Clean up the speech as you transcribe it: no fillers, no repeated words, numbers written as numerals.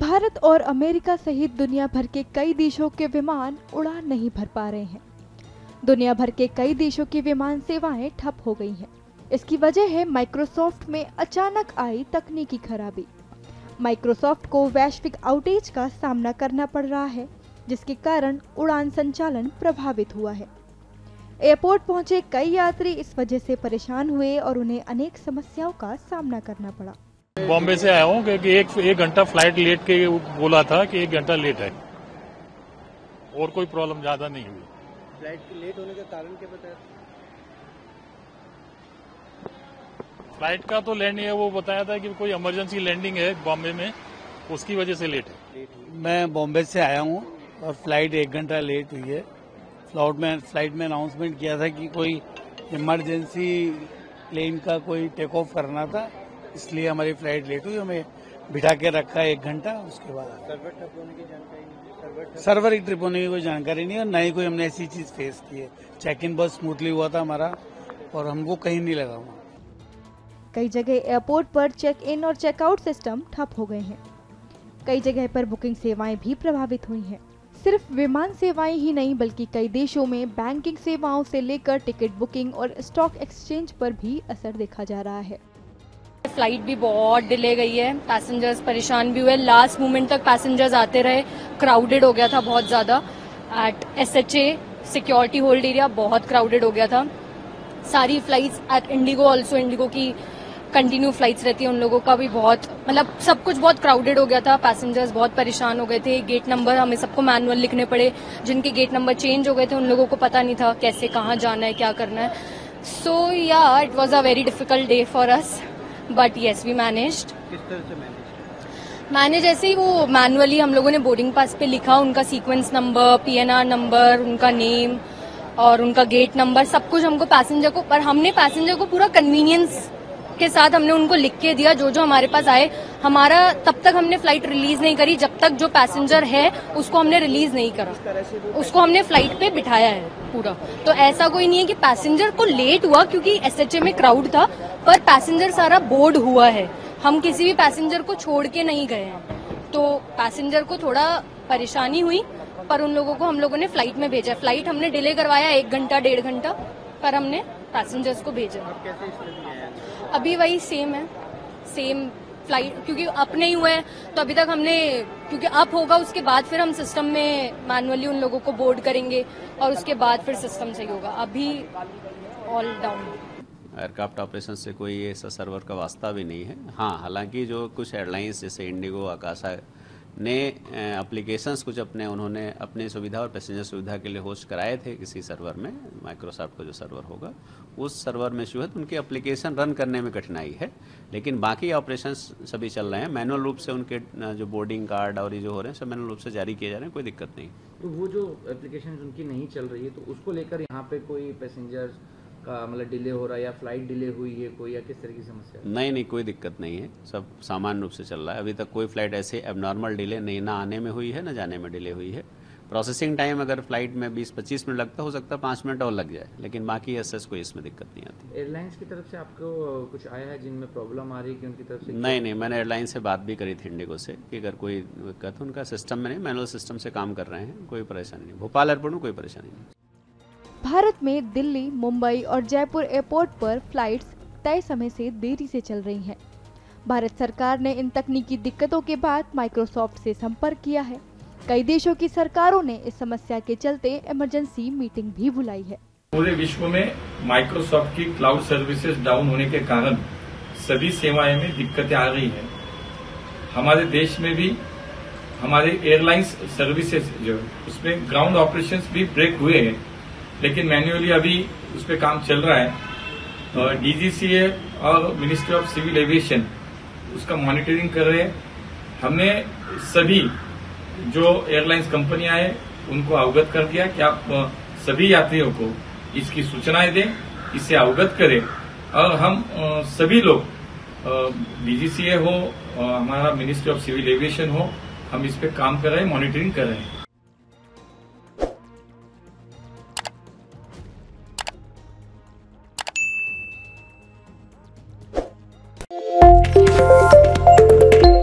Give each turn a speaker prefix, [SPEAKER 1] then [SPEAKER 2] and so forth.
[SPEAKER 1] भारत और अमेरिका सहित दुनिया भर के कई देशों के विमान उड़ान नहीं भर पा रहे हैं। दुनिया भर के कई देशों की विमान सेवाएं ठप हो गई हैं। इसकी वजह है माइक्रोसॉफ्ट में अचानक आई तकनीकी खराबी। माइक्रोसॉफ्ट को वैश्विक आउटेज का सामना करना पड़ रहा है, जिसके कारण उड़ान संचालन प्रभावित हुआ है। एयरपोर्ट पहुंचे कई यात्री इस वजह से परेशान हुए और उन्हें अनेक समस्याओं का सामना करना पड़ा।
[SPEAKER 2] बॉम्बे से आया हूँ क्योंकि एक घंटा फ्लाइट लेट के बोला था कि 1 घंटा लेट है और कोई प्रॉब्लम ज्यादा नहीं हुई।
[SPEAKER 3] फ्लाइट के लेट होने का कारण क्या बताया?
[SPEAKER 2] फ्लाइट का तो लैंडिंग है, वो बताया था कि कोई इमरजेंसी लैंडिंग है बॉम्बे में, उसकी वजह से लेट है।
[SPEAKER 3] मैं बॉम्बे से आया हूँ और फ्लाइट 1 घंटा लेट हुई है। फ्लाइट में अनाउंसमेंट किया था कि कोई इमरजेंसी प्लेन का कोई टेक ऑफ करना था, इसलिए हमारी फ्लाइट लेट हुई। हमें बिठा के रखा 1 घंटा, उसके बाद सर्वर ट्रिप होने की जानकारी नहीं। सर्वर की ट्रिप होने की कोई जानकारी नहीं, और न ही कोई हमने ऐसी चीज फेस की है। चेक इन बहुत स्मूथली हुआ था हमारा और हमको कहीं नहीं लगा हुआ।
[SPEAKER 1] कई जगह एयरपोर्ट पर चेक इन और चेकआउट सिस्टम ठप हो गए हैं। कई जगह पर बुकिंग सेवाएं भी प्रभावित हुई हैं। सिर्फ विमान सेवाएं ही नहीं, बल्कि कई देशों में बैंकिंग सेवाओं से लेकर टिकट बुकिंग और स्टॉक एक्सचेंज पर भी असर देखा जा रहा है।
[SPEAKER 4] फ्लाइट भी बहुत डिले गई है, पैसेंजर्स परेशान भी हुए। लास्ट मोमेंट तक पैसेंजर्स आते रहे, क्राउडेड हो गया था बहुत ज्यादा। At SHA security hold area बहुत क्राउडेड हो गया था। सारी flights at IndiGo also, IndiGo की कंटिन्यू फ्लाइट्स रहती है, उन लोगों का भी बहुत, मतलब सब कुछ बहुत क्राउडेड हो गया था। पैसेंजर्स बहुत परेशान हो गए थे। गेट नंबर हमें सबको मैनुअल लिखने पड़े। जिनके गेट नंबर चेंज हो गए थे उन लोगों को पता नहीं था कैसे कहाँ जाना है, क्या करना है। सो या it was a very difficult day for us, but yes we managed.
[SPEAKER 3] किस तरह से
[SPEAKER 4] मैनेज ऐसे ही, वो मैनुअली हम लोगों ने बोर्डिंग पास पे लिखा उनका सीक्वेंस नंबर, PNR नंबर, उनका नेम और उनका गेट नंबर, सब कुछ हमको पैसेंजर को, पर हमने पैसेंजर को पूरा कन्वीनियंस के साथ हमने उनको लिख के दिया जो हमारे पास आए। हमारा तब तक हमने फ्लाइट रिलीज नहीं करी जब तक जो पैसेंजर है उसको हमने रिलीज नहीं करा, उसको हमने फ्लाइट पे बिठाया है पूरा। तो ऐसा कोई नहीं है कि पैसेंजर को लेट हुआ क्योंकि SHA में क्राउड था, पर पैसेंजर सारा बोर्ड हुआ है। हम किसी भी पैसेंजर को छोड़ के नहीं गए हैं, तो पैसेंजर को थोड़ा परेशानी हुई, पर उन लोगों को हम लोगों ने फ्लाइट में भेजा। फ्लाइट हमने डिले करवाया 1 घंटा 1.5 घंटा, पर हमने पैसेंजर्स को भेजा। अभी वही सेम है, सेम फ्लाइट, क्योंकि अप नहीं हुए हैं तो अभी तक हमने, क्योंकि अप होगा उसके बाद फिर हम सिस्टम में मैनुअली उन लोगों को बोर्ड करेंगे और उसके बाद फिर सिस्टम सही होगा। अभी ऑल डाउन।
[SPEAKER 5] एयरक्राफ्ट ऑपरेशन से कोई ऐसा सर्वर का वास्ता भी नहीं है। हाँ, हालांकि जो कुछ एयरलाइंस जैसे इंडिगो, आकाशा ने एप्लीकेशंस कुछ उन्होंने अपनी सुविधा और पैसेंजर सुविधा के लिए होस्ट कराए थे किसी सर्वर में। माइक्रोसॉफ्ट का जो सर्वर होगा उस सर्वर में इशू है, तो उनकी एप्लीकेशन रन करने में कठिनाई है, लेकिन बाकी ऑपरेशंस सभी चल रहे हैं। मैनुअल रूप से उनके जो बोर्डिंग कार्ड और ये जो हो रहे हैं सब मैनुअल रूप से जारी किए जा रहे हैं, कोई दिक्कत नहीं।
[SPEAKER 6] तो वो जो एप्लीकेशन उनकी नहीं चल रही है, तो उसको लेकर यहाँ पे कोई पैसेंजर का मतलब डिले हो रहा है या फ्लाइट डिले हुई है कोई, या किस तरह की समस्या है?
[SPEAKER 5] नहीं, कोई दिक्कत नहीं है, सब सामान्य रूप से चल रहा है। अभी तक कोई फ्लाइट ऐसे एबनॉर्मल डिले नहीं, ना आने में हुई है ना जाने में डिले हुई है। प्रोसेसिंग टाइम अगर फ्लाइट में 20-25 मिनट लगता, हो सकता है 5 मिनट और लग जाए, लेकिन बाकी ऐसा कोई इसमें दिक्कत नहीं आती।
[SPEAKER 6] एयरलाइंस की तरफ से आपको कुछ आया है जिनमें प्रॉब्लम आ रही है कि उनकी तरफ से?
[SPEAKER 5] नहीं, मैंने एयरलाइन से बात भी करी थी इंडिगो से कि अगर कोई दिक्कत, उनका सिस्टम में नहीं, मैनुअल सिस्टम से काम कर रहे हैं, कोई परेशानी नहीं। भोपाल एयरपोर्ट में कोई परेशानी नहीं।
[SPEAKER 1] भारत में दिल्ली, मुंबई और जयपुर एयरपोर्ट पर फ्लाइट्स तय समय से देरी से चल रही हैं। भारत सरकार ने इन तकनीकी दिक्कतों के बाद माइक्रोसॉफ्ट से संपर्क किया है। कई देशों की सरकारों ने इस समस्या के चलते इमरजेंसी मीटिंग भी बुलाई है।
[SPEAKER 7] पूरे विश्व में माइक्रोसॉफ्ट की क्लाउड सर्विसेज डाउन होने के कारण सभी सेवाएं में दिक्कतें आ रही हैं। हमारे देश में भी हमारे एयरलाइंस सर्विसेज जो उसमें ग्राउंड ऑपरेशंस भी ब्रेक हुए हैं, लेकिन मैन्युअली अभी उस पर काम चल रहा है। DGCA और मिनिस्ट्री ऑफ सिविल एविएशन उसका मॉनिटरिंग कर रहे हैं। हमने सभी जो एयरलाइंस कंपनियां हैं उनको अवगत कर दिया कि आप सभी यात्रियों को इसकी सूचनाएं दें, इससे अवगत करें, और हम सभी लोग DGCA हो, हमारा मिनिस्ट्री ऑफ सिविल एविएशन हो, हम इस पे काम कर रहे हैं, मॉनिटरिंग कर रहे हैं।